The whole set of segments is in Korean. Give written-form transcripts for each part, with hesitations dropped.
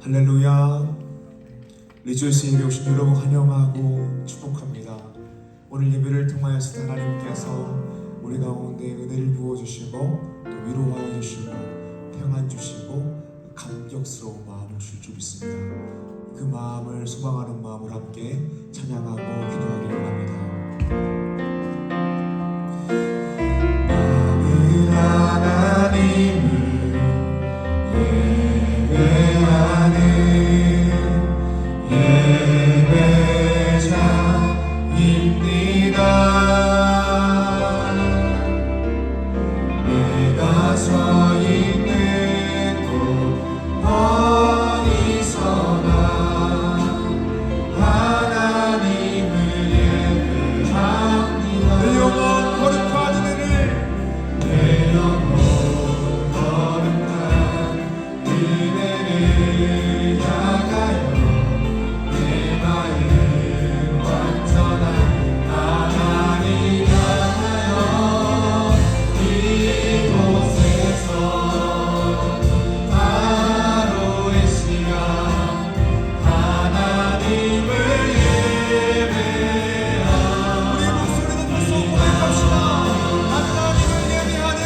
할렐루야. 리조이스 예배 오신 여러분 환영하고 축복합니다. 오늘 예배를 통하여서 하나님께서 우리 가운데 은혜를 부어주시고 또 위로하여 주시고 평안 주시고 감격스러운 마음을 줄 줄 믿습니다. 그 마음을 소망하는 마음을 함께 찬양하고 기도하기를 원합니다. 나는 하나님을 예배하는 예배자입니다. 내가 서 있는 곳 어디서나 하나님을 예배합니다. 내 영혼 거룩한 은혜를 내 영혼 거룩한 은혜를 향하여 내 마음 완전한 하나님 향하여 이곳에서 하루의 시간 하나님을 예배하라. 우리 목소리를 다시 고백합시다. 하나님을 예배하는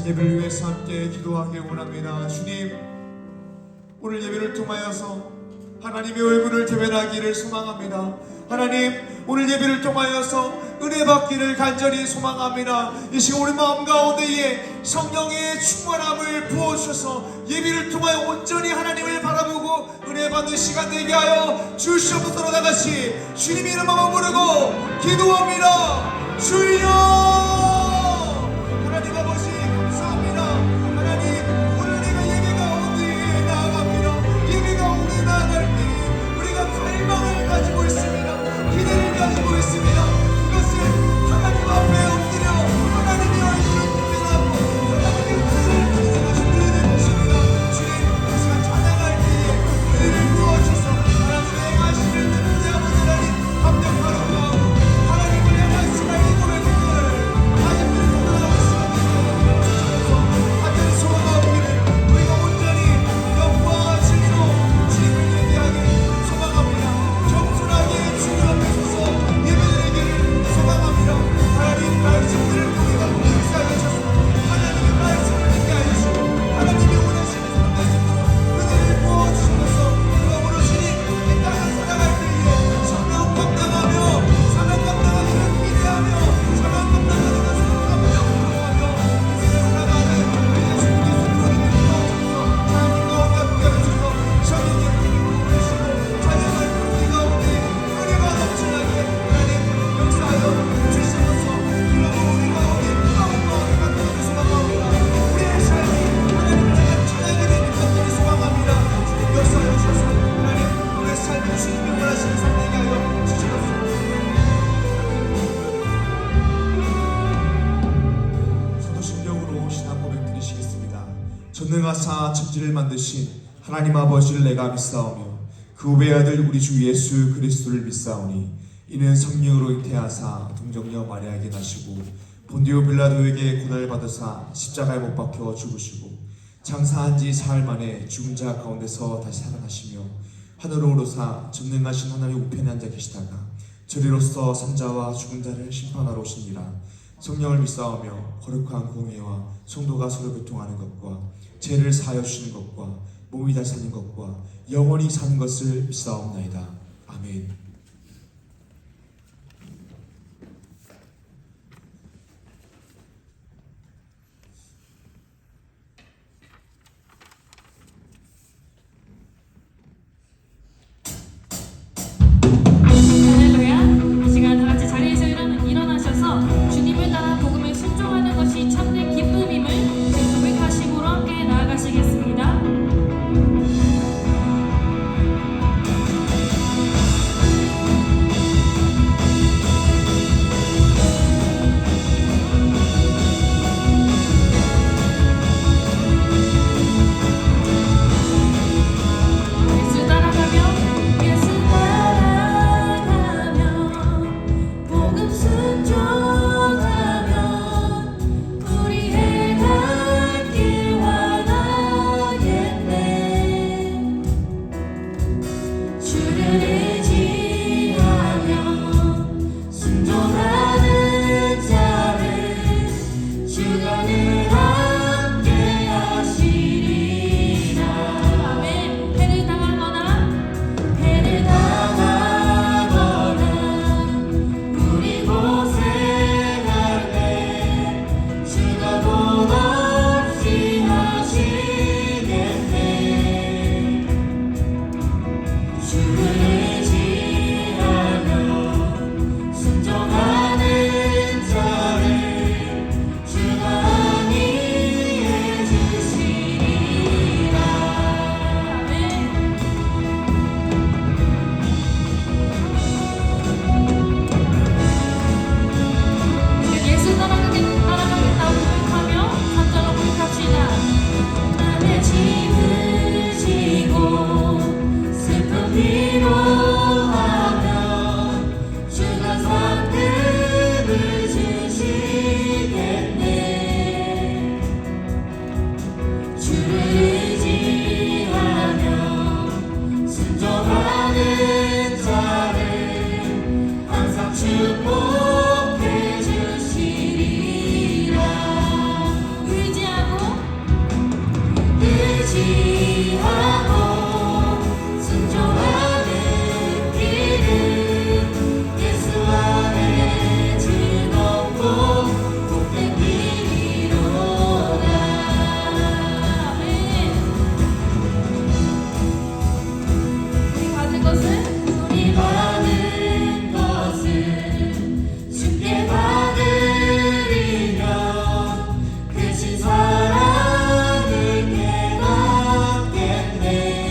예배를 위해서 함께 기도하기 원합니다. 주님, 오늘 예배를 통하여서 하나님의 얼굴을 대면하기를 소망합니다. 하나님, 오늘 예배를 통하여서 은혜 받기를 간절히 소망합니다. 이 시간 우리 마음 가운데에 성령의 충만함을 부어주셔서 예배를 통하여 온전히 하나님을 바라보고 은혜 받는 시간 되게 하여 주시옵소서. 다같이 주님의 이름 한번 부르고 기도합니다. 주여, 하나님 아버지 감사합니다. 하나님, 오늘 내가 예배 가운데에 나아갑니다. 예배 가운데 나아갈 때 우리가 갈망을 가지고 있습니다. 기대를 가지고 있습니다. 그것을 하나님 앞에 엎드려 하나님의 얼굴을 대면하고 하나님의 은혜를 기대하신 분이 되십니다. 전능하사 천지를 만드신 하나님 아버지를 내가 믿사오며 그 외아들 우리 주 예수 그리스도를 믿사오니 이는 성령으로 잉태하사 동정녀 마리아에게 나시고 본디오 빌라도에게 고난을 받으사 십자가에 못 박혀 죽으시고 장사한 지 사흘 만에 죽은 자 가운데서 다시 살아나시며 하늘로 오르사 전능하신 하나님 우편에 앉아 계시다가 저리로서 산자와 죽은 자를 심판하러 오시니라. 성령을 믿사오며 거룩한 공예와 성도가 서로 교통하는 것과 죄를 사하여 주시는 것과 몸이 다 사는 것과 영원히 사는 것을 믿사옵나이다. 아멘. 할렐루야. 이 시간 다 같이 자리에서 일어나셔서 주님을 따라 복음에 순종하는 것이 참된 기쁨임을 고백하시므로 함께 나아가시겠습니다. 예수 따라가며 예수 따라가며 복음 순종하며 우리의 갈 길 원하겠네. 주를 의지하며 순종하는 자를 주가 늘 함께 하시리라. 아멘. 해를 당하거나 우리 고생할 때 주가 돈 없이 하시겠네. 주를 의지하며 순종하는 자를 주가 안위해 주시리라. 아멘. 예수 따라가겠다고 고백하며 3절로 고백합시다. 남의 짐을 지고 슬픔 위로하며 주가 상급을 주시겠네. 주를 의지하며 순종하는 자를 항상 축복해 주시리라. 의지하고 순종하는 길은 예수 안에 즐겁고 복된 길이로다. 아멘. 우리 받은 것을 주께 받으리며 크신 사랑을 깨닫겠네.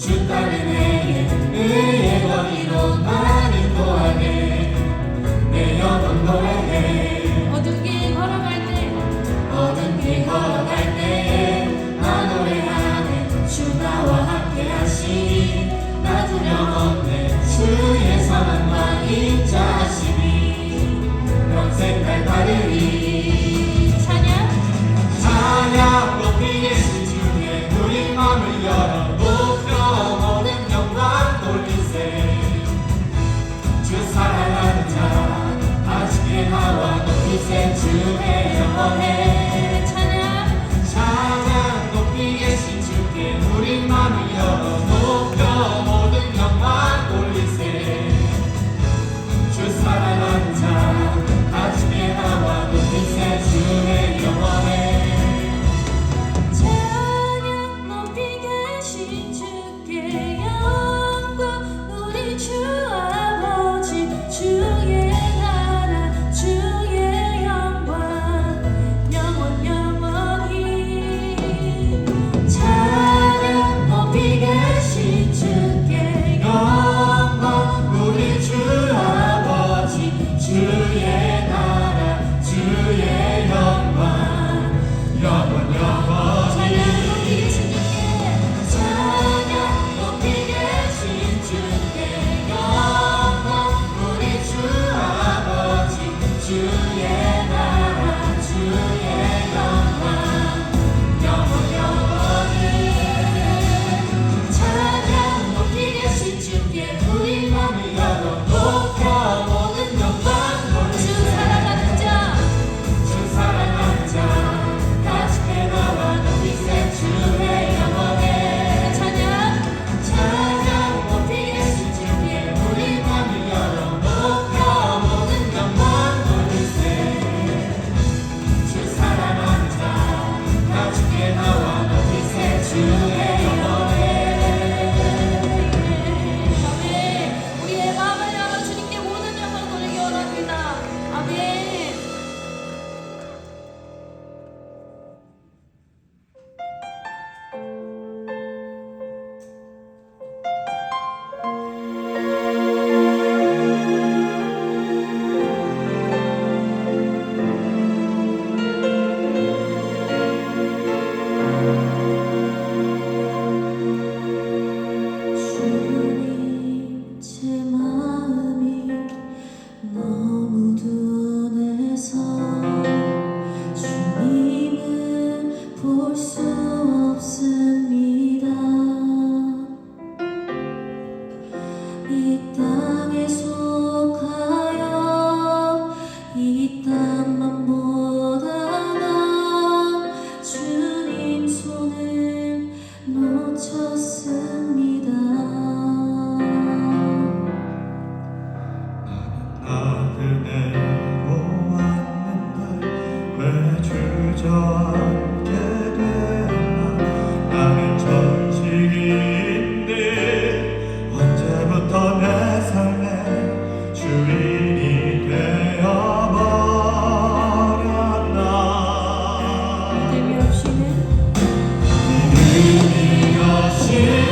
주 따른 내게 의의 권위로 날 인도하네. 내 영혼 노래해. 어두운 길 걸어갈 때 어두운 길 걸어갈 때에 나 노래하네. 주 나와 함께 하시니 나 두려움 없네. 주의 선함과 인자하시니 평생 날 따르리. 찬양 높이 계신 주께 우리 맘을 열어 높여 모든 영광 돌리세. 주 사랑하는 자 아직게 나와 높이세. 주의 영원해. 찬양 높이 계신 주께 우리 맘을 열어 높여 모든 영광 돌리세. 주 사랑하는 자 아직게 나와 높이세. 주의 영원해. 찬양 높이 계신 주께 영광 우리 주 아버지 주의 나라 주의 영광 영원 영원히. 찬양 높이 계신 주께 영광 우리 주 아버지 주의 나라 주의 영광 영원 영원히. 찬양 높이 계신 주께 영광 우리 주 아버지 주의 나라 주의 영광 영원 영원히. 찬양 높이 계신 주께 우리 맘을 열어 높여 모든 영광 돌리세. 주 사랑하는 자 주 사랑하는 자 가지게 나와 높이세. 주의 영원해. 찬양 높이 계신 주께 우리 맘을 열어 높여 모든 영광 돌리세. 주 사랑하는 자 가지게 나와 높이세. 주의 영원해. 아멘. 우리의 마음을 열어 주님께 모든 영광 돌리기 원합니다. 아멘. 주님 제 마음이 너무 두뇌서 주님을 볼 수 없습니다. 이 땅에 속하여 이 땅만 보다가 주님 손을 놓쳤습니다. 나그네로 왔는데 왜 주저앉게 됐나. 나는 천식인데 언제부터 내 삶의 주인이 되어버렸나. 믿음이 없이는 믿음이 없이는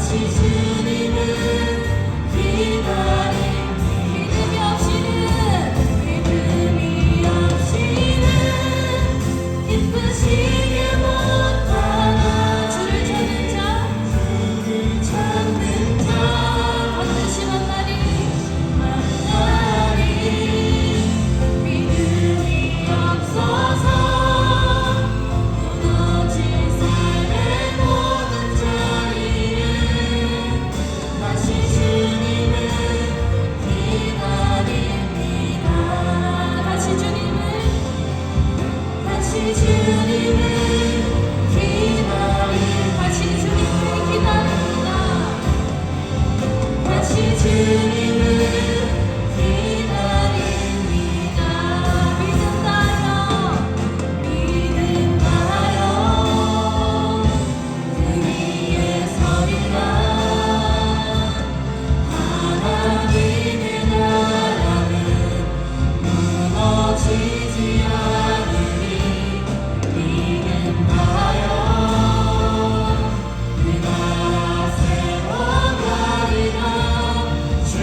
다시 주님을 기다립니다. 믿음이 없이는 기쁘시게 못하나 주를 찾는 자 반드시 만나리 믿음이 없어서 무너진 삶의 모든 자리에 다시 주님을 기다립니다. 다시 주님을 다시 주님을 기다립니다. 다시 주님을 기다립니다. 다시 주님을 기다립니다. 믿음나요 믿음나요 그 위에 서리라. 하나님의 나라는 무너지지 않으리. 믿음나요 그 나라 세워가리라. 주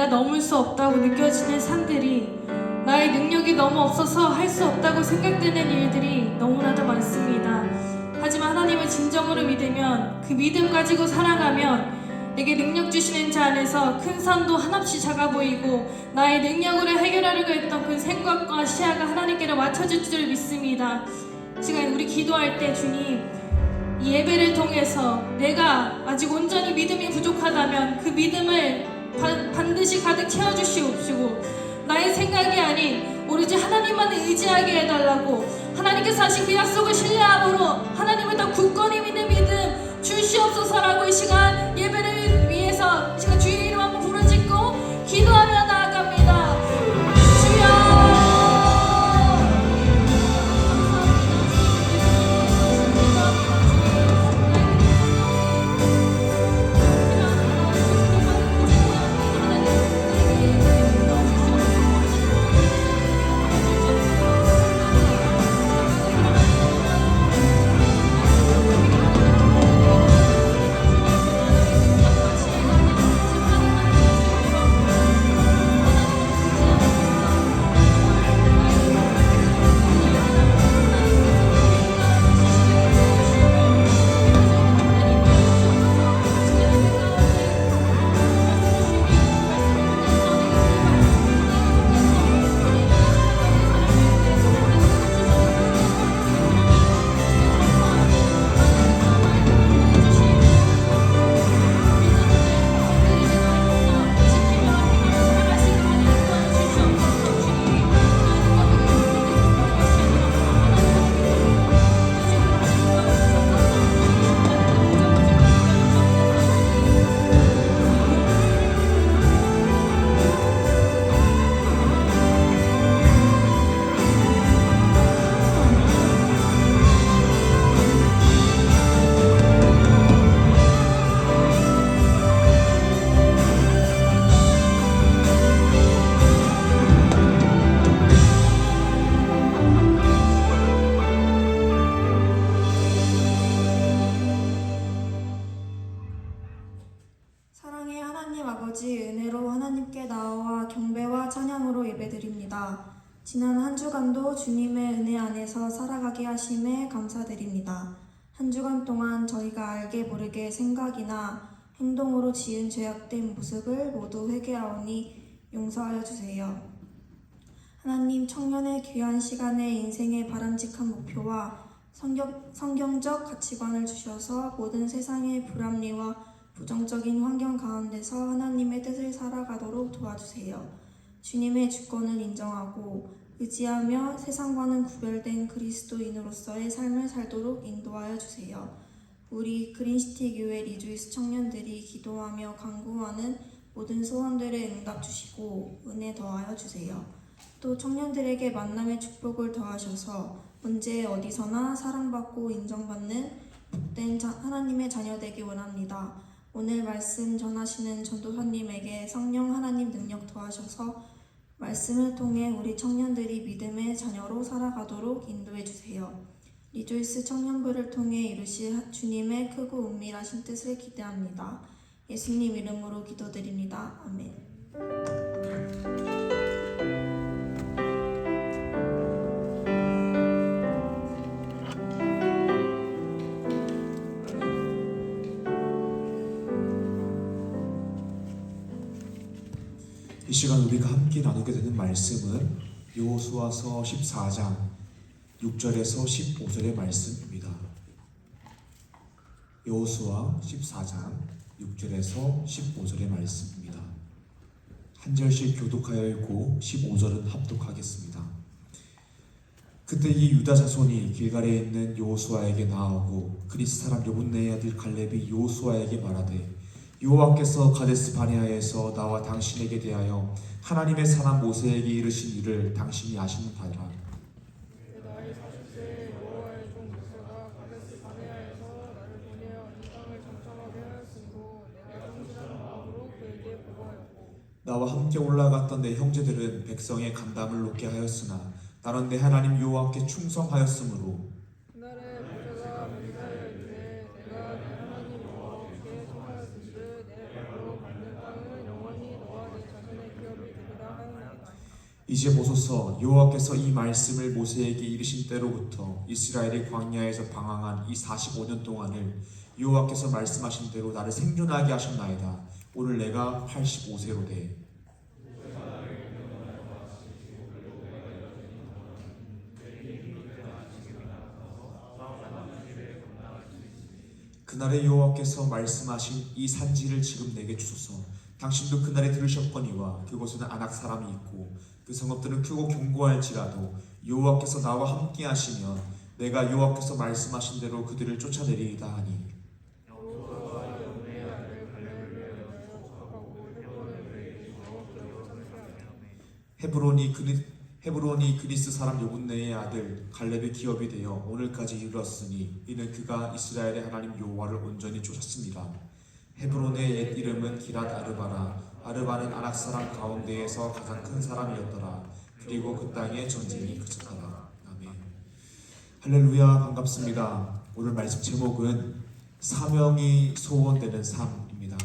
내가 넘을 수 없다고 느껴지는 산들이, 나의 능력이 너무 없어서 할 수 없다고 생각되는 일들이 너무나도 많습니다. 하지만 하나님을 진정으로 믿으면, 그 믿음 가지고 살아가면 내게 능력 주시는 자 안에서 큰 산도 한없이 작아 보이고 나의 능력으로 해결하려고 했던 그 생각과 시야가 하나님께로 맞춰질 줄 믿습니다. 시간 우리 기도할 때 주님, 이 예배를 통해서 내가 아직 온전히 믿음이 부족하다면 그 믿음을 반드시 가득 채워주시옵시고, 나의 생각이 아닌 오로지 하나님만 의지하게 해달라고, 하나님께서 하신 그 약속을 신뢰함으로 하나님을 더 굳건히 믿는 믿음 주시옵소서라고 이 시간 예배를 위해서 이 시간 주의 이름 한번 부르짖고 기도하며 나아갑니다. 주여, 사랑의 하나님 아버지, 은혜로 하나님께 나와 경배와 찬양으로 예배드립니다. 지난 한 주간도 주님의 은혜 안에서 살아가게 하심에 감사드립니다. 한 주간 동안 저희가 알게 모르게 생각이나 행동으로 지은 죄악된 모습을 모두 회개하오니 용서하여 주세요. 하나님, 청년의 귀한 시간에 인생의 바람직한 목표와 성경적 가치관을 주셔서 모든 세상의 불합리와 부정적인 환경 가운데서 하나님의 뜻을 살아가도록 도와주세요. 주님의 주권을 인정하고 의지하며 세상과는 구별된 그리스도인으로서의 삶을 살도록 인도하여 주세요. 우리 그린시티 교회 리조이스 청년들이 기도하며 간구하는 모든 소원들에 응답 주시고 은혜 더하여 주세요. 또 청년들에게 만남의 축복을 더하셔서 언제 어디서나 사랑받고 인정받는 복된 하나님의 자녀 되기 원합니다. 오늘 말씀 전하시는 전도사님에게 성령 하나님 능력 더하셔서 말씀을 통해 우리 청년들이 믿음의 자녀로 살아가도록 인도해 주세요. 리조이스 청년부를 통해 이루실 주님의 크고 은밀하신 뜻을 기대합니다. 예수님 이름으로 기도드립니다. 아멘. 이 시간 우리가 함께 나누게 되는 말씀은 여호수아서 14장 6절에서 15절의 말씀입니다. 여호수아 14장 6절에서 15절의 말씀입니다. 한 절씩 교독하여 읽고 15절은 합독하겠습니다. 그때 이 유다 자손이 길갈에 있는 여호수아에게 나아오고 그리스 사람 여분네의 아들 갈렙이 여호수아에게 말하되 여호와께서 가데스 바네아에서 나와 당신에게 대하여 하나님의 사람 모세에게 이르신 일을 당신이 아시는 바라. 나이 40세에 여호와의 종 모세가 가데스 바네아에서 나를 보내어 이 땅을 정탐하게 하였으므로 내가 성실한 마음으로 그에게 보고하였고 나와 함께 올라갔던 내 형제들은 백성의 감담을 높게 하였으나 나는 내 하나님 여호와께 충성하였으므로 그날에 모세가 맹세하여 이르되 내가 내 하나님 여호와께 청하였은즉 내 발로 밟는 땅을 영원히 너와 내 자손에게 이제 보소서 여호와께서 이 말씀을 모세에게 이르신 때로부터 이스라엘이 광야에서 방황한 이 45년 동안을 여호와께서 말씀하신 대로 나를 생존하게 하셨나이다. 오늘 내가 85세로 돼. 그날에 여호와께서 말씀하신 이 산지를 지금 내게 주소서. 당신도 그날에 들으셨거니와 그곳에는 아낙 사람이 있고 그 성읍들은 크고 견고할지라도 여호와께서 나와 함께 하시면 내가 여호와께서 말씀하신 대로 그들을 쫓아내리이다 하니 헤브론이 그리스 사람 여분네의 아들 갈렙의 기업이 되어 오늘까지 이르렀으니 이는 그가 이스라엘의 하나님 여호와를 온전히 쫓았습니다. 헤브론의 옛 이름은 기랏 아르바라. 아르바는 아낙 사람 가운데에서 가장 큰 사람이었더라. 그리고 그 땅에 전쟁이 그쳤더라. 아멘. 할렐루야. 반갑습니다. 오늘 말씀 제목은 사명이 소원되는 삶입니다.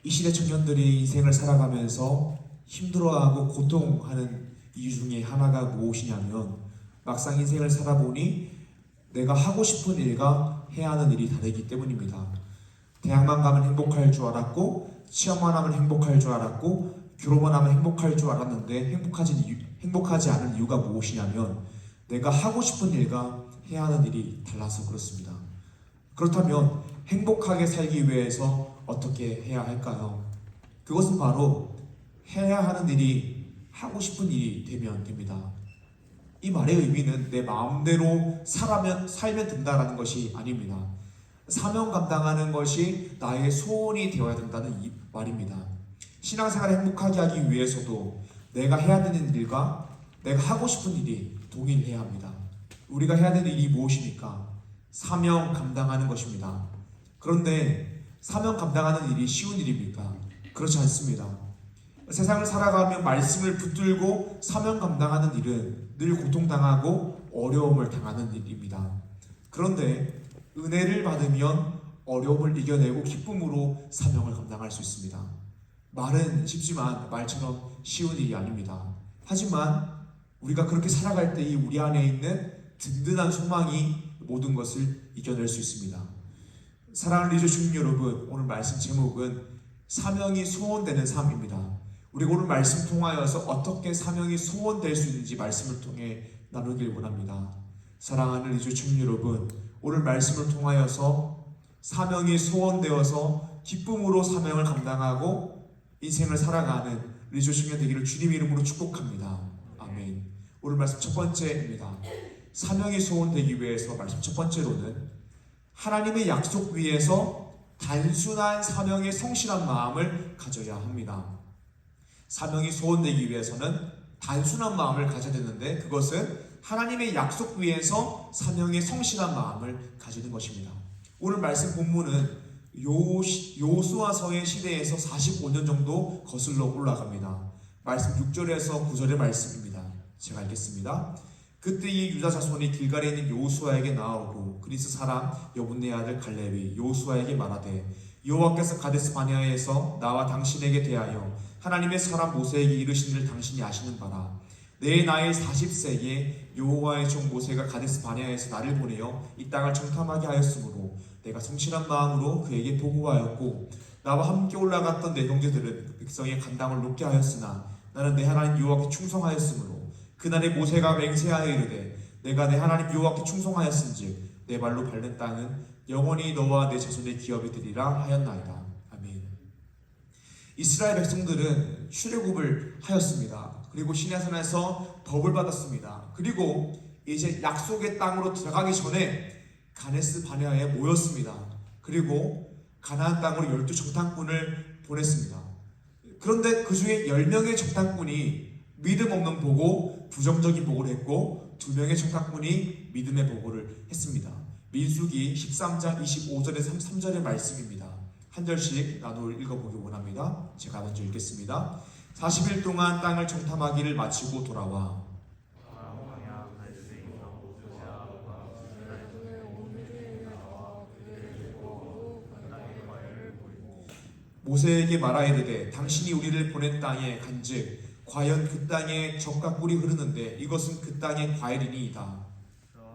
이 시대 청년들이 인생을 살아가면서 힘들어하고 고통하는 이유 중에 하나가 무엇이냐면 막상 인생을 살아보니 내가 하고 싶은 일과 해야 하는 일이 다르기 때문입니다. 대학만 가면 행복할 줄 알았고 취업만 하면 행복할 줄 알았고 결혼만 하면 행복할 줄 알았는데 행복하지 않은 이유가 무엇이냐면 내가 하고 싶은 일과 해야 하는 일이 달라서 그렇습니다. 그렇다면 행복하게 살기 위해서 어떻게 해야 할까요? 그것은 바로 해야 하는 일이 하고 싶은 일이 되면 됩니다. 이 말의 의미는 내 마음대로 살면 된다라는 것이 아닙니다. 사명 감당하는 것이 나의 소원이 되어야 된다는 이 말입니다. 신앙생활을 행복하게 하기 위해서도 내가 해야 되는 일과 내가 하고 싶은 일이 동일해야 합니다. 우리가 해야 되는 일이 무엇입니까? 사명 감당하는 것입니다. 그런데 사명 감당하는 일이 쉬운 일입니까? 그렇지 않습니다. 세상을 살아가며 말씀을 붙들고 사명 감당하는 일은 늘 고통당하고 어려움을 당하는 일입니다. 그런데 은혜를 받으면 어려움을 이겨내고 기쁨으로 사명을 감당할 수 있습니다. 말은 쉽지만 말처럼 쉬운 일이 아닙니다. 하지만 우리가 그렇게 살아갈 때 우리 안에 있는 든든한 소망이 모든 것을 이겨낼 수 있습니다. 사랑하는 리조 주민 여러분, 오늘 말씀 제목은 사명이 소원되는 삶입니다. 우리가 오늘 말씀 통하여서 어떻게 사명이 소원될 수 있는지 말씀을 통해 나누길 원합니다. 사랑하는 리조 주민 여러분, 오늘 말씀을 통하여서 사명이 소원되어서 기쁨으로 사명을 감당하고 인생을 살아가는 리조 주민 되기를 주님 이름으로 축복합니다. 아멘. 오늘 말씀 첫 번째입니다. 사명이 소원되기 위해서 말씀 첫 번째로는 하나님의 약속 위에서 단순한 사명에 성실한 마음을 가져야 합니다. 사명이 소원되기 위해서는 단순한 마음을 가져야 되는데 그것은 하나님의 약속 위에서 사명에 성실한 마음을 가지는 것입니다. 오늘 말씀 본문은 요수아서의 시대에서 45년 정도 거슬러 올라갑니다. 말씀 6절에서 9절의 말씀입니다. 제가 읽겠습니다. 그때 이 유다 자손이 길갈에 있는 요수아에게 나오고 그리스 사람 여분네 아들 갈렙이 요수아에게 말하되 여호와께서 가데스 바네아에서 나와 당신에게 대하여 하나님의 사람 모세에게 이르신 일 당신이 아시는 바라. 내 나이 40세에 여호와의 종 모세가 가데스 바네아에서 나를 보내어 이 땅을 정탐하게 하였으므로 내가 성실한 마음으로 그에게 보고하였고 나와 함께 올라갔던 내 형제들은 그 백성의 간당을 높게 하였으나 나는 내 하나님 여호와께 충성하였으므로 그날에 모세가 맹세하여 이르되 내가 내 하나님 여호와께 충성하였은즉 내 발로 밟는 땅은 영원히 너와 내 자손의 기업이 되리라 하였나이다. 아멘. 이스라엘 백성들은 출애굽을 하였습니다. 그리고 시내산에서 법을 받았습니다. 그리고 이제 약속의 땅으로 들어가기 전에 가데스 바네아에 모였습니다. 그리고 가나안 땅으로 12정탐꾼을 보냈습니다. 그런데 그 중에 10명의 정탐꾼이 믿음 없는 보고 부정적인 보고를 했고 2명의 정탐꾼이 믿음의 보고를 했습니다. 민수기 13장 25절에서 33절의 말씀입니다. 한 절씩 나눠 읽어보기 원합니다. 제가 먼저 읽겠습니다. 40일 동안 땅을 정탐하기를 마치고 돌아와 모세에게 말하이르되 당신이 우리를 보낸 땅에 간즉 과연 그 땅에 젖과 꿀이 흐르는데 이것은 그 땅의 과일이니이다.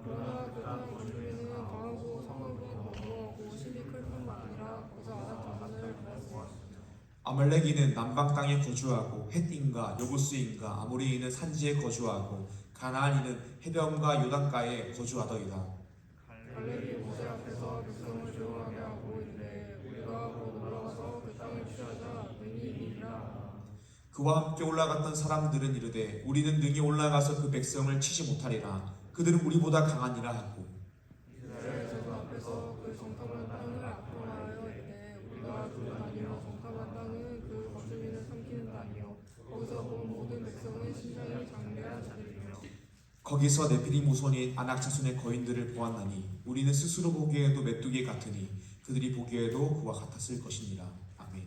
그러나 그 땅의 주인은 강하고 성읍은 견고하고 실이 클 뿐만 아니라 거기서 아낙 자손을 보았으니 아말렉인은 남방 땅에 거주하고 헷인과 여부스인과 아모리인은 산지에 거주하고 가나안인은 해변과 요단가에 거주하더이다. 갈렙이 모세 앞에서 백성을 조용하게 하고 이르되 우리가 곧 올라가서 그 땅을 취하자 능히 이기리라. 그와 함께 올라갔던 사람들은 이르되 우리는 능히 올라가서 그 백성을 치지 못하리라. 그들은 우리보다 강하니라 하고 이스라엘 제사 앞에서 그 정탐한 땅을 악평하여 이르되 우리가 그 땅이요 정탐한 땅은 그 거주민을 삼키는 땅이요 거기서 본 모든 백성의 심장이 장대한 자들이며 거기서 네피림 후손인 아낙 자손의 거인들을 보았나니 우리는 스스로 보기에도 메뚜기 같으니 그들이 보기에도 그와 같았을 것이니라. 아멘.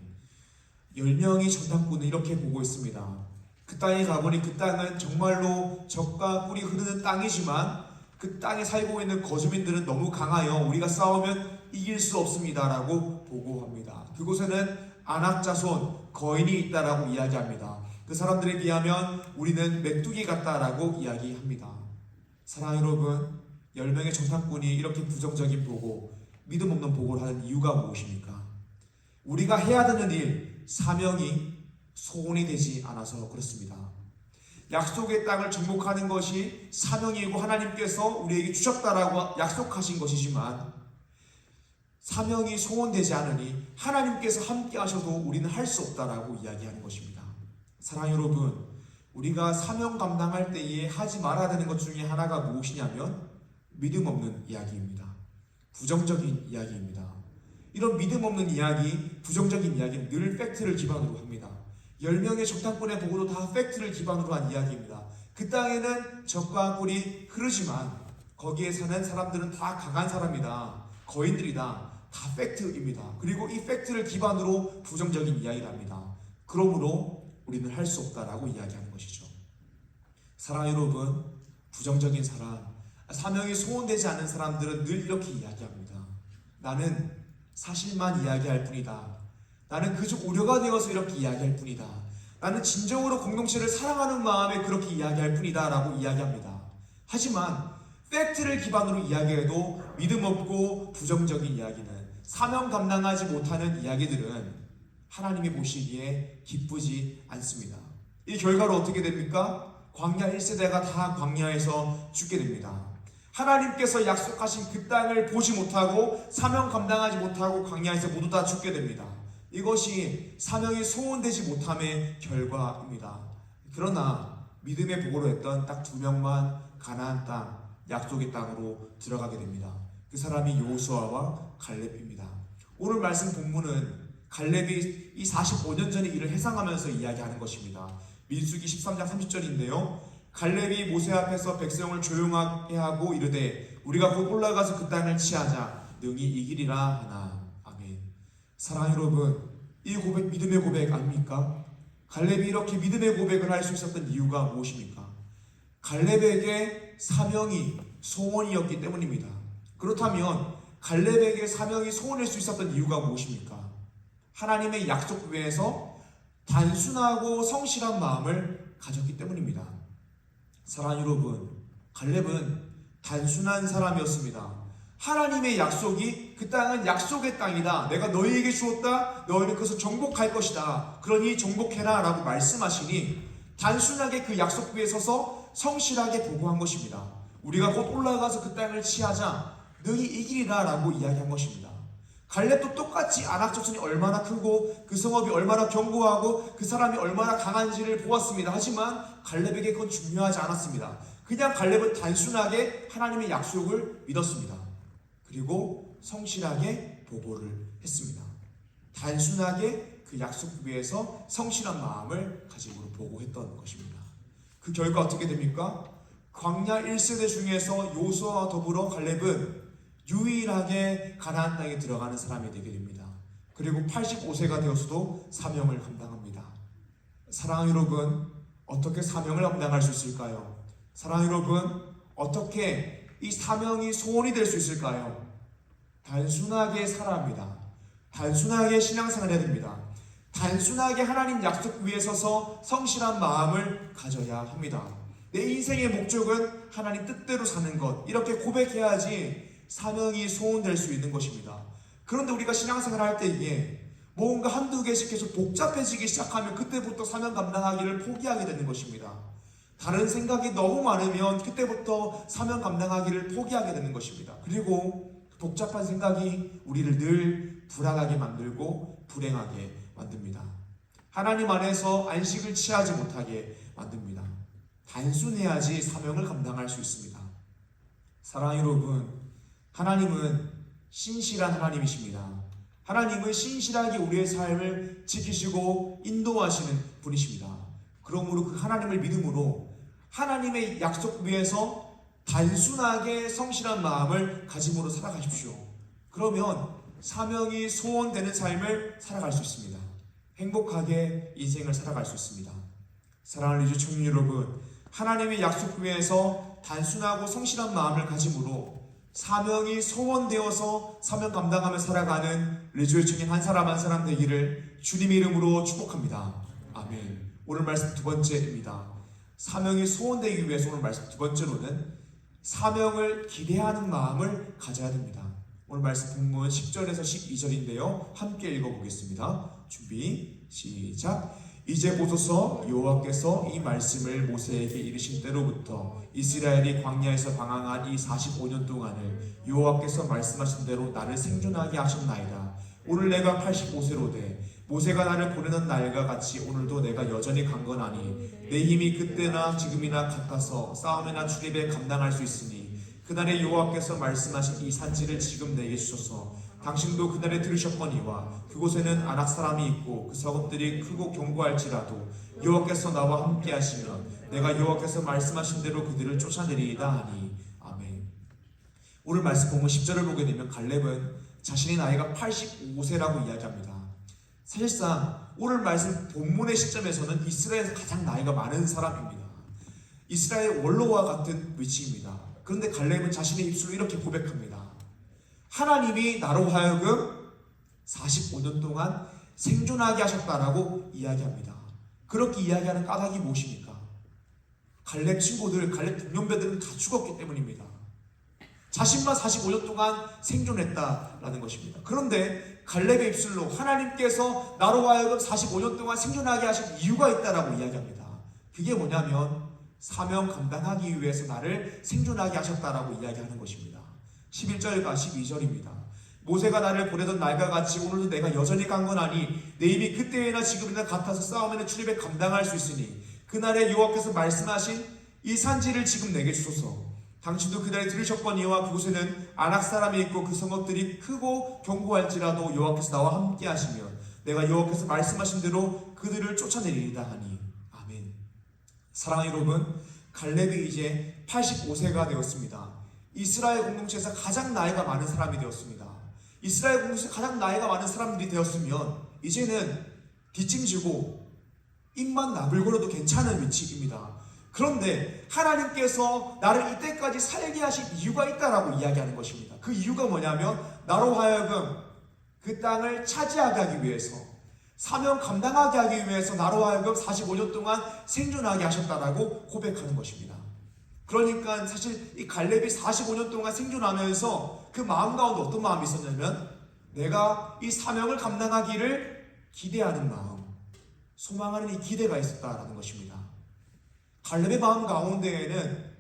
10명이 전당꾼은 이렇게 보고 있습니다. 그 땅에 가보니 그 땅은 정말로 젖과 꿀이 흐르는 땅이지만 그 땅에 살고 있는 거주민들은 너무 강하여 우리가 싸우면 이길 수 없습니다 라고 보고합니다. 그곳에는 아낙 자손 거인이 있다라고 이야기합니다. 그 사람들에 비하면 우리는 메뚜기 같다라고 이야기합니다. 사랑하는 여러분, 10명의 정탐꾼이 이렇게 부정적인 보고, 믿음 없는 보고를 하는 이유가 무엇입니까? 우리가 해야 되는 일, 사명이 소원이 되지 않아서 그렇습니다. 약속의 땅을 정복하는 것이 사명이고 하나님께서 우리에게 주셨다라고 약속하신 것이지만 사명이 소원되지 않으니 하나님께서 함께 하셔도 우리는 할 수 없다라고 이야기하는 것입니다. 사랑하는 여러분, 우리가 사명 감당할 때에 하지 말아야 되는 것 중에 하나가 무엇이냐면 믿음 없는 이야기입니다. 부정적인 이야기입니다. 이런 믿음 없는 이야기, 부정적인 이야기는 늘 팩트를 기반으로 합니다. 10명의 정탐꾼의 보고도 다 팩트를 기반으로 한 이야기입니다. 그 땅에는 젖과 꿀이 흐르지만 거기에 사는 사람들은 다 강한 사람이다. 거인들이다. 다 팩트입니다. 그리고 이 팩트를 기반으로 부정적인 이야기를 합니다. 그러므로 우리는 할 수 없다라고 이야기하는 것이죠. 사랑하는 여러분, 부정적인 사람, 사명이 소원되지 않는 사람들은 늘 이렇게 이야기합니다. 나는 사실만 이야기할 뿐이다. 나는 그저 오류가 되어서 이렇게 이야기할 뿐이다. 나는 진정으로 공동체를 사랑하는 마음에 그렇게 이야기할 뿐이다 라고 이야기합니다. 하지만 팩트를 기반으로 이야기해도 믿음 없고 부정적인 이야기는, 사명 감당하지 못하는 이야기들은 하나님이 보시기에 기쁘지 않습니다. 이 결과로 어떻게 됩니까? 광야 1세대가 다 광야에서 죽게 됩니다. 하나님께서 약속하신 그 땅을 보지 못하고 사명 감당하지 못하고 광야에서 모두 다 죽게 됩니다. 이것이 사명이 소원되지 못함의 결과입니다. 그러나 믿음의 보고로 했던 딱 2명만 가나안 땅, 약속의 땅으로 들어가게 됩니다. 그 사람이 여호수아와 갈렙입니다. 오늘 말씀 본문은 갈렙이 이 45년 전의 일을 회상하면서 이야기하는 것입니다. 민수기 13장 30절인데요. 갈렙이 모세 앞에서 백성을 조용하게 하고 이르되 우리가 곧 올라가서 그 땅을 취하자 능히 이기리라 하나. 아멘. 사랑하는 여러분, 이 고백 믿음의 고백 아닙니까? 갈렙이 이렇게 믿음의 고백을 할 수 있었던 이유가 무엇입니까? 갈렙에게 사명이 소원이었기 때문입니다. 그렇다면 갈렙에게 사명이 소원일 수 있었던 이유가 무엇입니까? 하나님의 약속 외에서 단순하고 성실한 마음을 가졌기 때문입니다. 사랑하는 여러분, 갈렙은 단순한 사람이었습니다. 하나님의 약속이 그 땅은 약속의 땅이다. 내가 너희에게 주었다. 너희는 그것을 정복할 것이다. 그러니 정복해라 라고 말씀하시니 단순하게 그 약속 위에 서서 성실하게 보고한 것입니다. 우리가 곧 올라가서 그 땅을 취하자 너희 이기리라 라고 이야기한 것입니다. 갈렙도 똑같이 아낙 자손이 얼마나 크고 그 성읍이 얼마나 견고하고 그 사람이 얼마나 강한지를 보았습니다. 하지만 갈렙에게 그건 중요하지 않았습니다. 그냥 갈렙은 단순하게 하나님의 약속을 믿었습니다. 그리고 성실하게 보고를 했습니다. 단순하게 그 약속 위에서 성실한 마음을 가지고 보고했던 것입니다. 그 결과 어떻게 됩니까? 광야 1세대 중에서 여호수아와 더불어 갈렙은 유일하게 가나안 땅에 들어가는 사람이 되게 됩니다. 그리고 85세가 되어서도 사명을 감당합니다. 사랑하는 여러분, 어떻게 사명을 감당할 수 있을까요? 사랑하는 여러분, 어떻게 이 사명이 소원이 될 수 있을까요? 단순하게 살아야 합니다. 단순하게 신앙생활을 해야 됩니다. 단순하게 하나님 약속 위에 서서 성실한 마음을 가져야 합니다. 내 인생의 목적은 하나님 뜻대로 사는 것, 이렇게 고백해야지 사명이 소원될 수 있는 것입니다. 그런데 우리가 신앙생활 할 때에 뭔가 한두 개씩 계속 복잡해지기 시작하면 그때부터 사명 감당하기를 포기하게 되는 것입니다. 다른 생각이 너무 많으면 그때부터 사명 감당하기를 포기하게 되는 것입니다. 그리고 복잡한 생각이 우리를 늘 불안하게 만들고 불행하게 만듭니다. 하나님 안에서 안식을 취하지 못하게 만듭니다. 단순해야지 사명을 감당할 수 있습니다. 사랑하는 여러분, 하나님은 신실한 하나님이십니다. 하나님은 신실하게 우리의 삶을 지키시고 인도하시는 분이십니다. 그러므로 그 하나님을 믿음으로 하나님의 약속 위에서 단순하게 성실한 마음을 가짐으로 살아가십시오. 그러면 사명이 소원되는 삶을 살아갈 수 있습니다. 행복하게 인생을 살아갈 수 있습니다. 사랑하는 리즈 청년 여러분, 하나님의 약속 위에서 단순하고 성실한 마음을 가짐으로 사명이 소원되어서 사명 감당하며 살아가는 리즈의 청년 한 사람 한 사람 되기를 주님의 이름으로 축복합니다. 아멘. 오늘 말씀 두 번째입니다. 사명이 소원되기 위해서 오늘 말씀 두 번째로는 사명을 기대하는 마음을 가져야 됩니다. 오늘 말씀 본문 10절에서 12절인데요. 함께 읽어보겠습니다. 준비 시작. 이제 보소서 여호와께서 이 말씀을 모세에게 이르신 때로부터 이스라엘이 광야에서 방황한 이 45년 동안을 여호와께서 말씀하신 대로 나를 생존하게 하셨나이다. 오늘 내가 85세로 돼 모세가 나를 보내는 날과 같이 오늘도 내가 여전히 강건하니 내 힘이 그때나 지금이나 같아서 싸움이나 출입에 감당할 수 있으니 그날에 여호와께서 말씀하신 이 산지를 지금 내게 주소서. 당신도 그날에 들으셨거니와 그곳에는 아낙 사람이 있고 그 성읍들이 크고 견고할지라도 여호와께서 나와 함께 하시면 내가 여호와께서 말씀하신 대로 그들을 쫓아내리이다 하니. 아멘. 오늘 말씀 보면 10절을 보게 되면 갈렙은 자신의 나이가 85세라고 이야기합니다. 사실상 오늘 말씀 본문의 시점에서는 이스라엘에서 가장 나이가 많은 사람입니다. 이스라엘 원로와 같은 위치입니다. 그런데 갈렙은 자신의 입술로 이렇게 고백합니다. 하나님이 나로 하여금 45년 동안 생존하게 하셨다라고 이야기합니다. 그렇게 이야기하는 까닭이 무엇입니까? 갈렙 친구들, 갈렙 동년배들은 다 죽었기 때문입니다. 자신만 45년 동안 생존했다라는 것입니다. 그런데 갈렙의 입술로 하나님께서 나로 하여금 45년 동안 생존하게 하신 이유가 있다라고 이야기합니다. 그게 뭐냐면 사명 감당하기 위해서 나를 생존하게 하셨다라고 이야기하는 것입니다. 11절과 12절입니다. 모세가 나를 보내던 날과 같이 오늘도 내가 여전히 강건하니 내 힘이 그때나 지금이나 같아서 싸움에는 출입에 감당할 수 있으니 그날에 여호와께서 말씀하신 이 산지를 지금 내게 주소서. 당신도 그날에 들으셨거니와 그곳에는 아낙 사람이 있고 그 성읍들이 크고 견고할지라도 여호와께서 나와 함께 하시면 내가 여호와께서 말씀하신 대로 그들을 쫓아내리리다 하니. 아멘. 사랑하는 여러분, 갈렙이 이제 85세가 되었습니다. 이스라엘 공동체에서 가장 나이가 많은 사람이 되었습니다. 이스라엘 공동체에서 가장 나이가 많은 사람들이 되었으면 이제는 뒷짐지고 입만 나불거려도 괜찮은 위치입니다. 그런데 하나님께서 나를 이때까지 살게 하신 이유가 있다라고 이야기하는 것입니다. 그 이유가 뭐냐면 나로 하여금 그 땅을 차지하게 하기 위해서, 사명 감당하게 하기 위해서 나로 하여금 45년 동안 생존하게 하셨다라고 고백하는 것입니다. 그러니까 사실 이 갈렙이 45년 동안 생존하면서 그 마음 가운데 어떤 마음이 있었냐면 내가 이 사명을 감당하기를 기대하는 마음, 소망하는 이 기대가 있었다라는 것입니다. 갈렙의 마음 가운데에는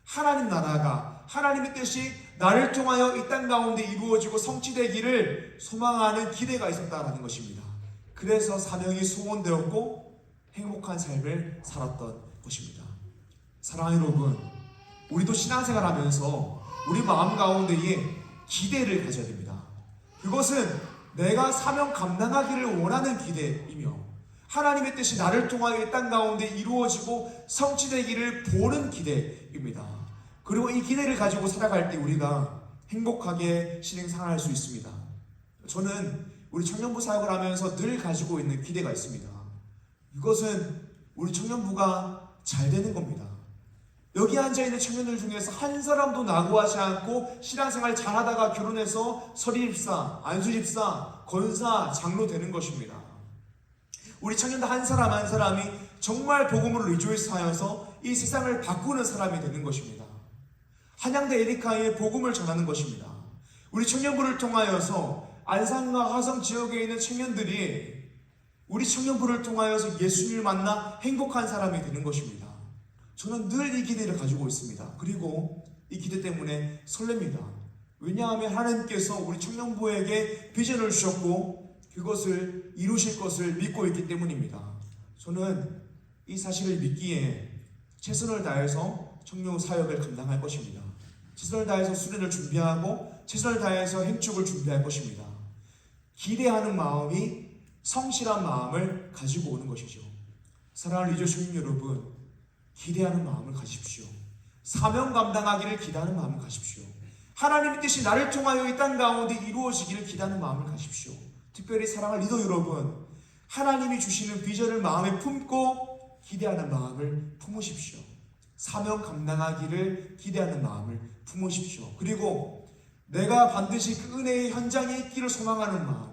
하나님 나라가, 하나님의 뜻이 나를 통하여 이 땅 가운데 이루어지고 성취되기를 소망하는 기대가 있었다라는 것입니다. 그래서 사명이 소원되었고 행복한 삶을 살았던 것입니다. 사랑하는 여러분, 우리도 신앙생활 하면서 우리 마음 가운데에 기대를 가져야 됩니다. 그것은 내가 사명 감당하기를 원하는 기대이며 하나님의 뜻이 나를 통하여 이 땅 가운데 이루어지고 성취되기를 보는 기대입니다. 그리고 이 기대를 가지고 살아갈 때 우리가 행복하게 신앙생활할 수 있습니다. 저는 우리 청년부 사역을 하면서 늘 가지고 있는 기대가 있습니다. 이것은 우리 청년부가 잘 되는 겁니다. 여기 앉아있는 청년들 중에서 한 사람도 낙오하지 않고 신앙생활 잘하다가 결혼해서 서리집사, 안수집사, 권사, 장로 되는 것입니다. 우리 청년들 한 사람 한 사람이 정말 복음으로 리조이스하여서 이 세상을 바꾸는 사람이 되는 것입니다. 한양대 에리카에 복음을 전하는 것입니다. 우리 청년부를 통하여서 안산과 화성 지역에 있는 청년들이 우리 청년부를 통하여서 예수님을 만나 행복한 사람이 되는 것입니다. 저는 늘 이 기대를 가지고 있습니다. 그리고 이 기대 때문에 설렙니다. 왜냐하면 하나님께서 우리 청년부에게 비전을 주셨고 그것을 이루실 것을 믿고 있기 때문입니다. 저는 이 사실을 믿기에 최선을 다해서 청년 사역을 감당할 것입니다. 최선을 다해서 수련을 준비하고 최선을 다해서 행축을 준비할 것입니다. 기대하는 마음이 성실한 마음을 가지고 오는 것이죠. 사랑하는 리조스님 여러분, 기대하는 마음을 가십시오. 사명 감당하기를 기대하는 마음을 가십시오. 하나님의 뜻이 나를 통하여 이 땅 가운데 이루어지기를 기대하는 마음을 가십시오. 특별히 사랑하는 리더 여러분, 하나님이 주시는 비전을 마음에 품고 기대하는 마음을 품으십시오. 사명 감당하기를 기대하는 마음을 품으십시오. 그리고 내가 반드시 그 은혜의 현장에 있기를 소망하는 마음,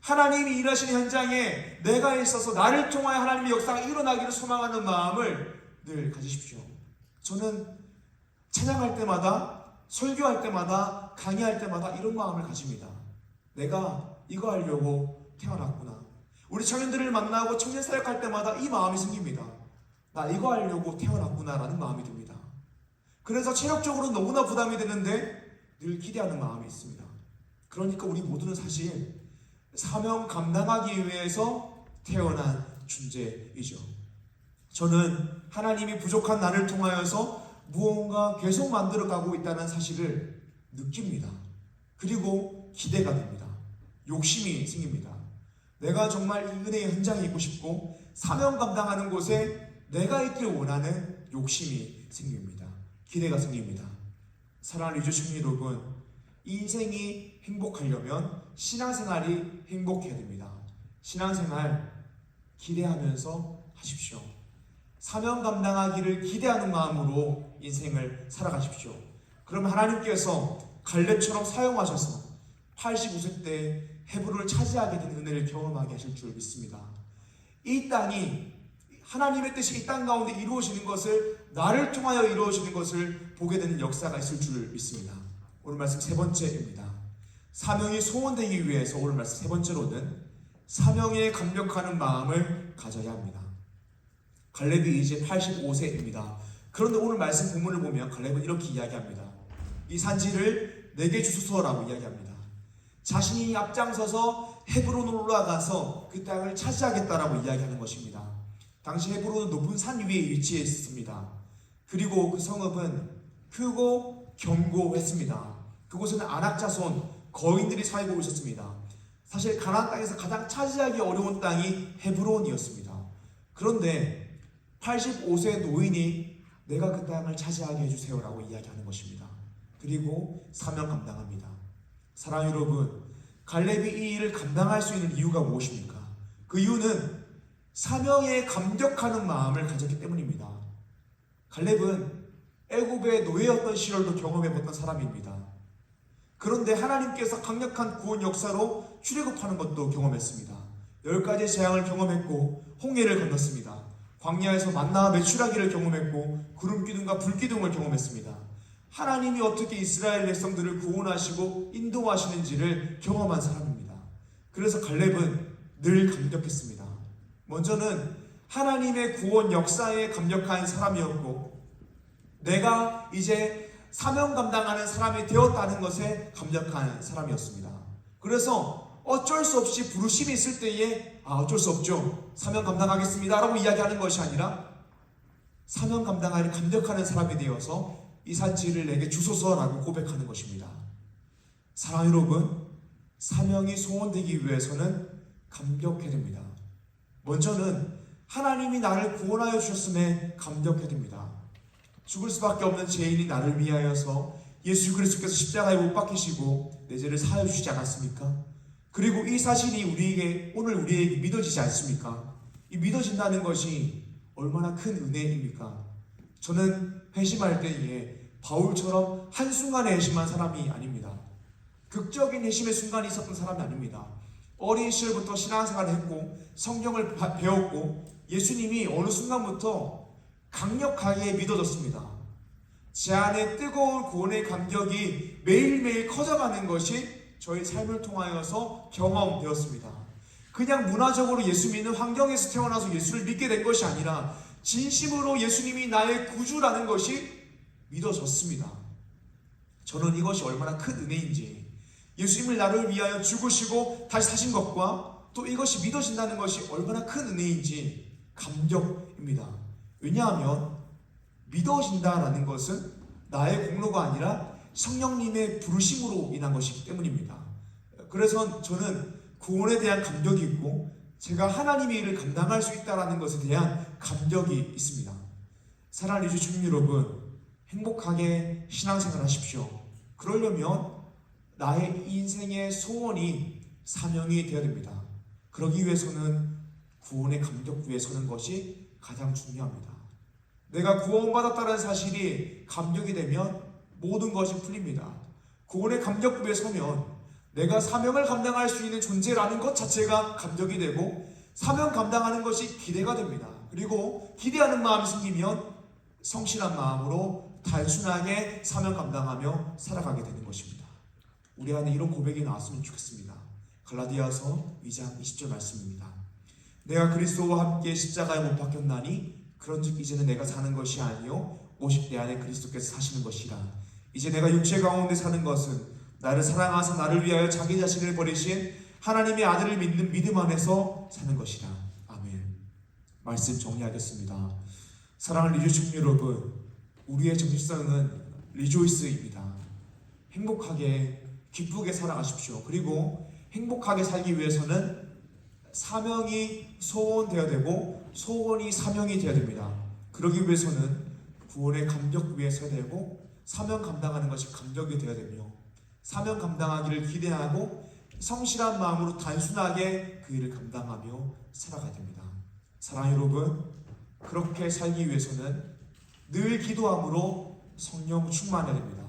하나님이 일하시는 현장에 내가 있어서 나를 통하여 하나님의 역사가 일어나기를 소망하는 마음을 늘 가지십시오. 저는 찬양할 때마다, 설교할 때마다, 강의할 때마다 이런 마음을 가집니다. 내가 이거 하려고 태어났구나. 우리 청년들을 만나고 청년 사역할 때마다 이 마음이 생깁니다. 나 이거 하려고 태어났구나 라는 마음이 듭니다. 그래서 체력적으로 너무나 부담이 되는데 늘 기대하는 마음이 있습니다. 그러니까 우리 모두는 사실 사명 감당하기 위해서 태어난 존재이죠. 저는 하나님이 부족한 나를 통하여서 무언가 계속 만들어가고 있다는 사실을 느낍니다. 그리고 기대가 됩니다. 욕심이 생깁니다. 내가 정말 이 은혜의 현장에 있고 싶고 사명 감당하는 곳에 내가 있길 원하는 욕심이 생깁니다. 기대가 생깁니다. 사랑하는 리조청 여러분, 인생이 행복하려면 신앙생활이 행복해야 됩니다. 신앙생활 기대하면서 하십시오. 사명 감당하기를 기대하는 마음으로 인생을 살아가십시오. 그럼 하나님께서 갈렙처럼 사용하셔서 85세 때 헤브론을 차지하게 된 은혜를 경험하게 하실 줄 믿습니다. 이 땅이 하나님의 뜻이 이 땅 가운데 이루어지는 것을, 나를 통하여 이루어지는 것을 보게 되는 역사가 있을 줄 믿습니다. 오늘 말씀 세 번째입니다. 사명이 소원되기 위해서 오늘 말씀 세 번째로는 사명에 감격하는 마음을 가져야 합니다. 갈렙이 이제 85세입니다. 그런데 오늘 말씀 본문을 보면 갈렙은 이렇게 이야기합니다. 이 산지를 내게 주소서라고 이야기합니다. 자신이 앞장서서 헤브론으로 올라가서 그 땅을 차지하겠다라고 이야기하는 것입니다. 당시 헤브론은 높은 산 위에 위치해 있습니다. 그리고 그 성읍은 크고 견고했습니다. 그곳에는 아낙 자손 거인들이 살고 있었습니다. 사실 가나안 땅에서 가장 차지하기 어려운 땅이 헤브론이었습니다. 그런데 85세 노인이 내가 그 땅을 차지하게 해주세요라고 이야기하는 것입니다. 그리고 사명 감당합니다. 사랑 여러분, 갈렙이 이 일을 감당할 수 있는 이유가 무엇입니까? 그 이유는 사명에 감격하는 마음을 가졌기 때문입니다. 갈렙은 애굽의 노예였던 시절도 경험해봤던 사람입니다. 그런데 하나님께서 강력한 구원 역사로 출애굽하는 것도 경험했습니다. 10가지 재앙을 경험했고 홍해를 건넜습니다. 광야에서 만나와 메추라기를 경험했고 구름기둥과 불기둥을 경험했습니다. 하나님이 어떻게 이스라엘 백성들을 구원하시고 인도하시는지를 경험한 사람입니다. 그래서 갈렙은 늘 감격했습니다. 먼저는 하나님의 구원 역사에 감격한 사람이었고, 내가 이제 사명 감당하는 사람이 되었다는 것에 감격한 사람이었습니다. 그래서 어쩔 수 없이 부르심이 있을 때에 어쩔 수 없죠, 사명 감당하겠습니다 라고 이야기하는 것이 아니라 사명 감당하기를 감격하는 사람이 되어서 이 산지를 내게 주소서라고 고백하는 것입니다. 사랑 여러분, 사명이 소원되기 위해서는 감격해야 됩니다. 먼저는 하나님이 나를 구원하여 주셨음에 감격해야 됩니다. 죽을 수밖에 없는 죄인이 나를 위하여서 예수 그리스도께서 십자가에 못 박히시고 내 죄를 사하여 주시지 않았습니까? 그리고 이 사실이 오늘 우리에게 믿어지지 않습니까? 이 믿어진다는 것이 얼마나 큰 은혜입니까? 저는 회심할 때에 바울처럼 한순간에 회심한 사람이 아닙니다. 극적인 회심의 순간이 있었던 사람이 아닙니다. 어린 시절부터 신앙생활을 했고 성경을 배웠고 예수님이 어느 순간부터 강력하게 믿어졌습니다. 제 안에 뜨거운 구원의 감격이 매일매일 커져가는 것이 저희 삶을 통하여서 경험되었습니다. 그냥 문화적으로 예수 믿는 환경에서 태어나서 예수를 믿게 된 것이 아니라 진심으로 예수님이 나의 구주라는 것이 믿어졌습니다. 저는 이것이 얼마나 큰 은혜인지, 예수님을 나를 위하여 죽으시고 다시 사신 것과 또 이것이 믿어진다는 것이 얼마나 큰 은혜인지 감격입니다. 왜냐하면 믿어진다라는 것은 나의 공로가 아니라 성령님의 부르심으로 인한 것이기 때문입니다. 그래서 저는 구원에 대한 감격이 있고 제가 하나님의 일을 감당할 수 있다는 것에 대한 감격이 있습니다. 사랑하는 주신 여러분, 행복하게 신앙생활 하십시오. 그러려면 나의 인생의 소원이 사명이 되어야 됩니다. 그러기 위해서는 구원의 감격부에 서는 것이 가장 중요합니다. 내가 구원받았다는 사실이 감격이 되면 모든 것이 풀립니다. 구원의 감격부에 서면 내가 사명을 감당할 수 있는 존재라는 것 자체가 감격이 되고 사명 감당하는 것이 기대가 됩니다. 그리고 기대하는 마음이 생기면 성실한 마음으로 단순하게 사명 감당하며 살아가게 되는 것입니다. 우리 안에 이런 고백이 나왔으면 좋겠습니다. 갈라디아서 2장 20절 말씀입니다. 내가 그리스도와 함께 십자가에 못 박혔나니 그런즉 이제는 내가 사는 것이 아니요 오직 내 안에 그리스도께서 사시는 것이라. 이제 내가 육체 가운데 사는 것은 나를 사랑하사 나를 위하여 자기 자신을 버리신 하나님의 아들을 믿는 믿음 안에서 사는 것이라. 아멘. 말씀 정리하겠습니다. 사랑하는 리조충 여러분, 우리의 정체성은 리조이스입니다. 행복하게 기쁘게 살아가십시오. 그리고 행복하게 살기 위해서는 사명이 소원되어야 되고 소원이 사명이 되어야 됩니다. 그러기 위해서는 구원의 감격 위에 서야 되고 사명 감당하는 것이 감격이 되어야 되며 사명 감당하기를 기대하고 성실한 마음으로 단순하게 그 일을 감당하며 살아가야 됩니다. 사랑하는 여러분, 그렇게 살기 위해서는 늘 기도함으로 성령 충만해야 됩니다.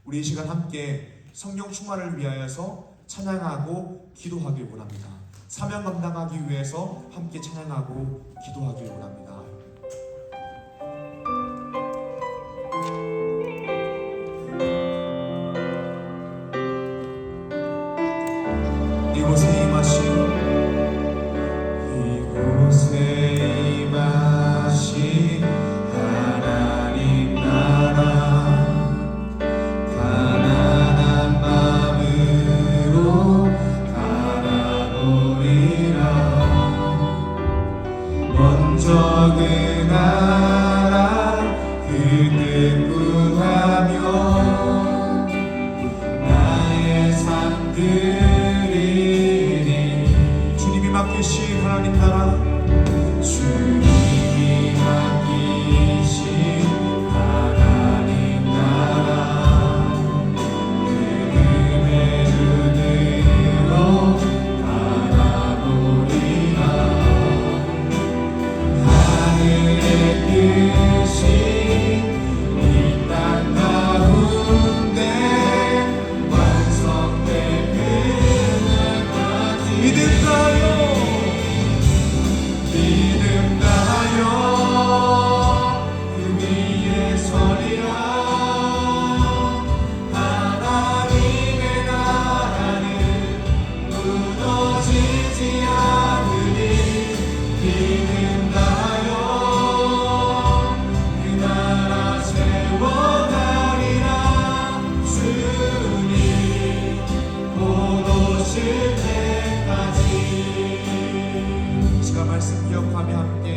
우리 이 시간 함께 성령 충만을 위하여서 찬양하고 기도하길 원합니다. 사명 감당하기 위해서 함께 찬양하고 기도하길 원합니다. 이곳에 임하시오, 이곳에 임하신 하나님 나라, 가난한 마음으로 바라보리라. 먼저 그 나라 그 뜻 구하며 나의 삶들이니 주님이 맡기신 하나님 나라, 주님이 맡기신 하나님 나라, 믿음의 눈으로 바라보리라. 하늘의 뜻이 이 땅 가운데 완성될 그날까지 믿음 다하여 그 위에 서리라. 하나님의 나라는 무너지지 않으니 믿음 다하여 그 나라 세워가리라. 주님 곧 오실 때까지. 시간 말씀 기억하며 함께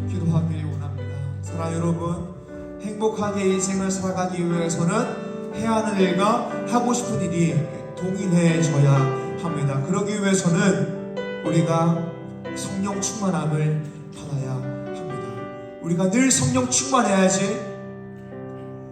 기도하기를 원합니다. 사랑하는 여러분, 행복하게 인생을 살아가기 위해서는 해야 하는 일과 하고 싶은 일이 동일해져야 합니다. 그러기 위해서는 우리가 성령 충만함을 받아야 합니다. 우리가 늘 성령 충만해야지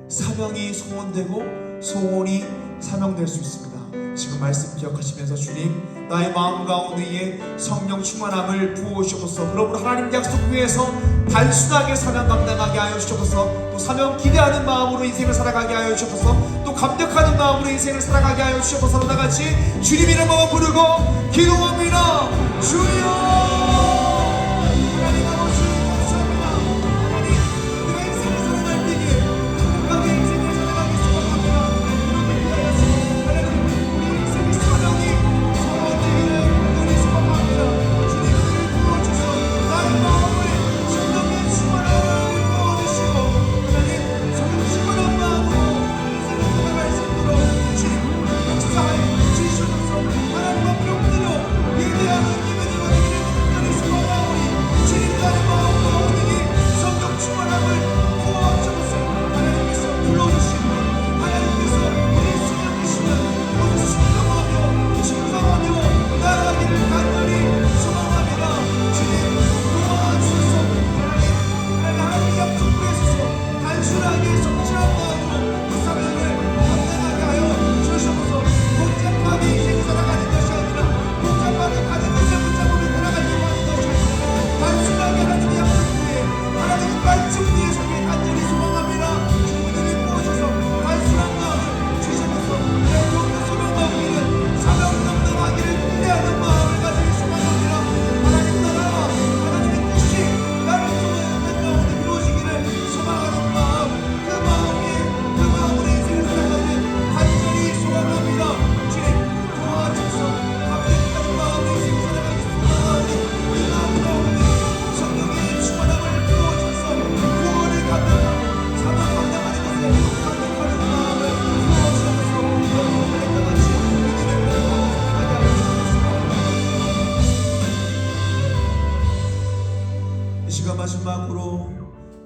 사명이 소원되고 소원이 사명될 수 있습니다. 지금 말씀 기억하시면서 주님 나의 마음 가운데에 성령 충만함을 부어주셔서 그러므로 하나님 약속 위에서 단순하게 사명 감당하게 하여 주셔서 또 사명 기대하는 마음으로 인생을 살아가게 하여 주셔서 또 감격하는 마음으로 인생을 살아가게 하여 주셔서 나같이 주님 이름으로 부르고 기도합니다. 주여 하나님 아버지 감사합니다. 하나님 내가 인생을 살아갈 때에 건강하게 인생을 살아가기 소망합니다. 하나님 우리 인생의 사명이 서러워지기를 간절히 소망합니다. 주님 은혜를 부어주셔서 나의 마음을 성령의 충만함을 부어주시고 하나님 성령 충만한 마음으로 인생을 살아갈 수 있도록 주님 역사에 주셔서 하나님 앞에 엎드려 예배하는 예배드리기를 간절히 소망하오니 주님 나의 마음과 오늘이 성령 충만함을 부어주셔서 하나님께서 불러주시고 하나님께서 우리 수행하시는 모두 순종하며 충성하며 나아가기를 간절히 소망합니다. 주님 도와주셔서 하나님 약속해 주셔서 단순하게 성실한 마음으로 그 사명을 감당하게 하여 주셔서 복잡하게 인생 살아가는 것이 아니라 복잡하게 가진 것을 붙잡고 살아가는 것이 아니라 단순하게 하나님의 약속 위에 하나님의 말씀 위에 서게 간절히 소망합니다. 주님을 부어주셔서 단순한 마음을 주셔서 내 모든 소망과 우리는 사명을 감당하기를 기대하는 마음을 가지고 소망합니다. 하나님 나라와 하나님의 뜻이 나를 통하여 가운데 이루어지기를 소망하는 마음 그 마음으로 인생을 살아가기를 간절히 소망합니다. 주님 도와주셔서 감격하는 마음으로 인생을 살아가기 소망하오니 그 마음으로 성령의 충만함을 부어주셔서 구원을 감당하고 사명 감당하는 것을 감격하는 마음을 부어주셔서 여러분들의 같이 은혜를 받게 하여 주옵소서. 이 시간 마지막으로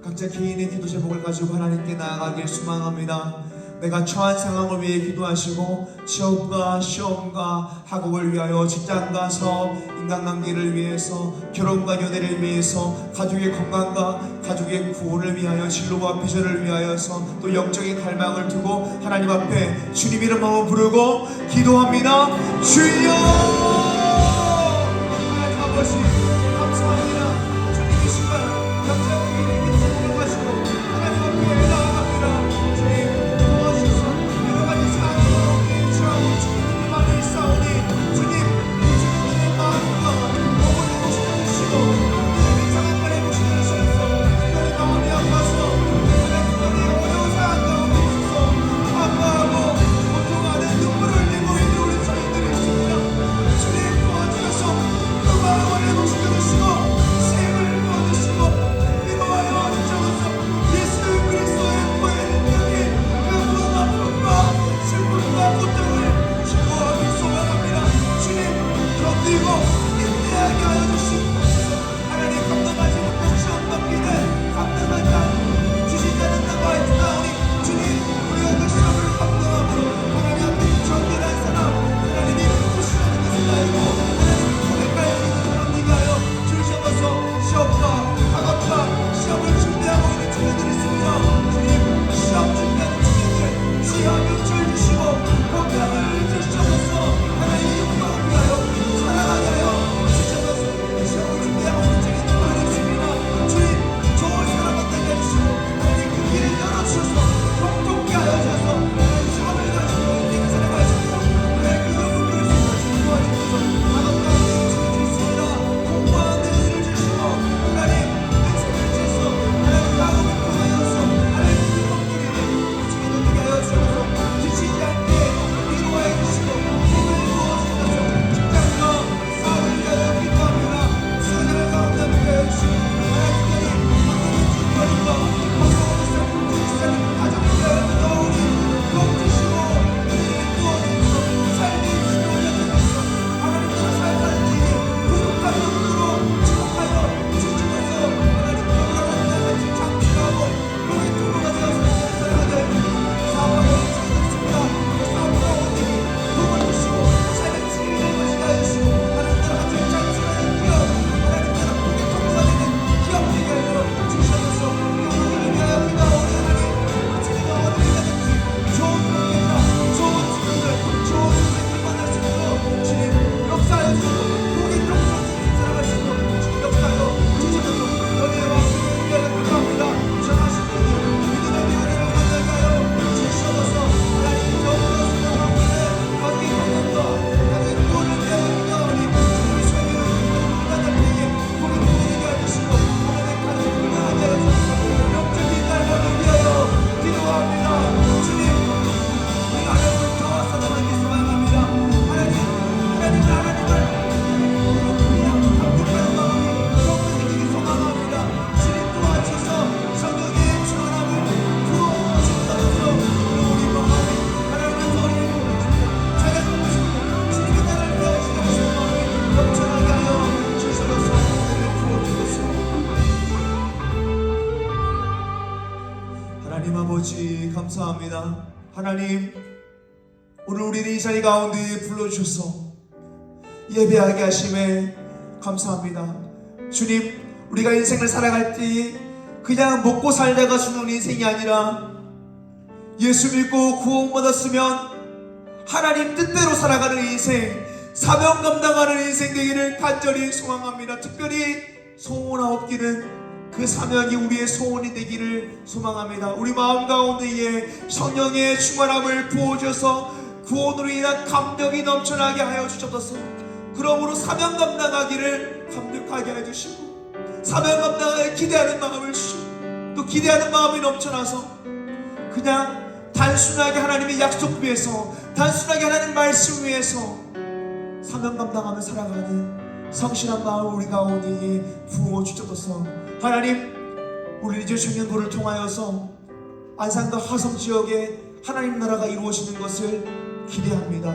각자 개인의 기도 제목을 가지고 하나님께 나아가길 소망합니다. 내가 처한 상황을 위해 기도하시고 취업과 시험과 학업을 위하여 직장과 사업, 인간관계를 위해서 결혼과 연애를 위해서 가족의 건강과 가족의 구원을 위하여 진로와 비전을 위하여서 또 영적인 갈망을 두고 하나님 앞에 주님 이름으로 부르고 기도합니다. 주여 하나님 아버지 감사합니다. 주님 이 시간 각자 개인의 기도 제목을 가지고 하나님 앞에 나아갑니다. 주님 도와주셔서 여러 가지 상황으로 처하고 주님이 많이 있사오니 주님 주님의 마음과 몸을 고쳐주시고 주님의 상황을 해주시면서 너의 마음이 아파서 하나님 너의 어려운 상황 가운데 있어서 아파하고 고통하는 눈물을 흘리고 있는 우리 저희들이 있습니다. 주님 도와주셔서 그 마음을 해주시고 하나님 아버지 감사합니다. 하나님 오늘 우리를 이 자리 가운데 불러주셔서 예배하게 하심에 감사합니다. 주님, 우리가 인생을 살아갈 때 그냥 먹고 살다가 주는 인생이 아니라 예수 믿고 구원받았으면 하나님 뜻대로 살아가는 인생, 사명 감당하는 인생 되기를 간절히 소망합니다. 특별히 소원하옵기는 그 사명이 우리의 소원이 되기를 소망합니다. 우리 마음 가운데에 성령의 충만함을 부어줘서 구원으로 인한 감격이 넘쳐나게 하여 주셔서 그러므로 사명 감당하기를 감격하게 해주시고 사명 감당하기 기대하는 마음을 주시고 또 기대하는 마음이 넘쳐나서 그냥 단순하게 하나님의 약속 위에서 단순하게 하나님 말씀 위에서 사명 감당하며 살아가는 성실한 마음 우리 가운데에 부어 주셔서 하나님 우리 이제 청년부를 통하여서 안산과 화성 지역에 하나님 나라가 이루어지는 것을 기대합니다.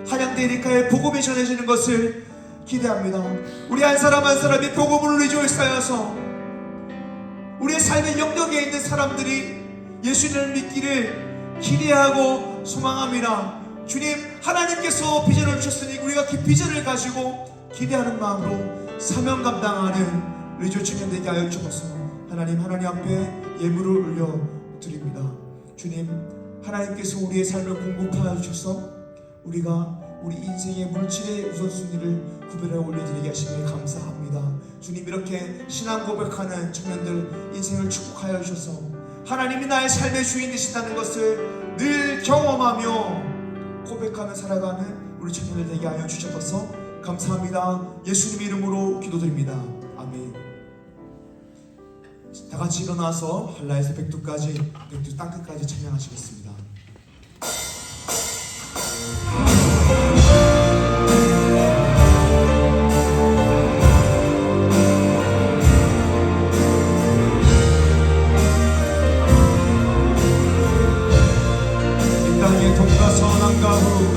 한양대 에리카의 복음이 전해지는 것을 기대합니다. 우리 한 사람 한 사람이 복음을 리조이스하여서 우리의 삶의 영역에 있는 사람들이 예수님을 믿기를 기대하고 소망합니다. 주님, 하나님께서 비전을 주셨으니 우리가 그 비전을 가지고 기대하는 마음으로 사명 감당하는 리조 청년 되게 하여 주셔서 하나님 앞에 예물을 올려드립니다. 주님, 하나님께서 우리의 삶을 공급하여 주셔서 우리가 우리 인생의 물질의 우선순위를 구별해 올려드리게 하시니 감사합니다. 주님, 이렇게 신앙 고백하는 청년들 인생을 축복하여 주셔서 하나님이 나의 삶의 주인 되신다는 것을 늘 경험하며 고백하며 살아가는 우리 청년들 되게 하여 주셔서 감사합니다. 예수님 이름으로 기도드립니다. 아멘. 다 같이 일어나서 한라에서 백두까지 백두 땅끝까지 찬양하시겠습니다. 이 땅의 동과 서남과 후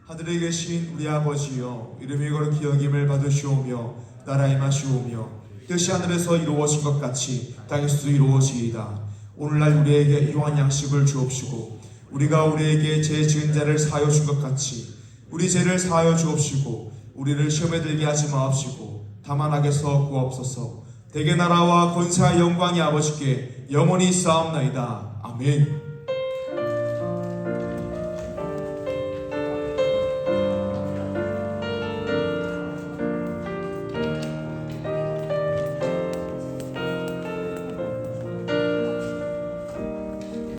하늘에 계신 우리 아버지여, 이름이 거룩히 여김을 받으시오며 나라에 임하시오며 뜻이 하늘에서 이루어진 것 같이 땅에서도 이루어지이다. 오늘날 우리에게 일용할 양식을 주옵시고 우리가 우리에게 죄 지은 자를 사하여 준 것 같이 우리 죄를 사하여 주옵시고 우리를 시험에 들게 하지 마옵시고 다만 악에서 구하옵소서. 대개 나라와 권세와 영광이 아버지께 영원히 쌓옵나이다. 아멘.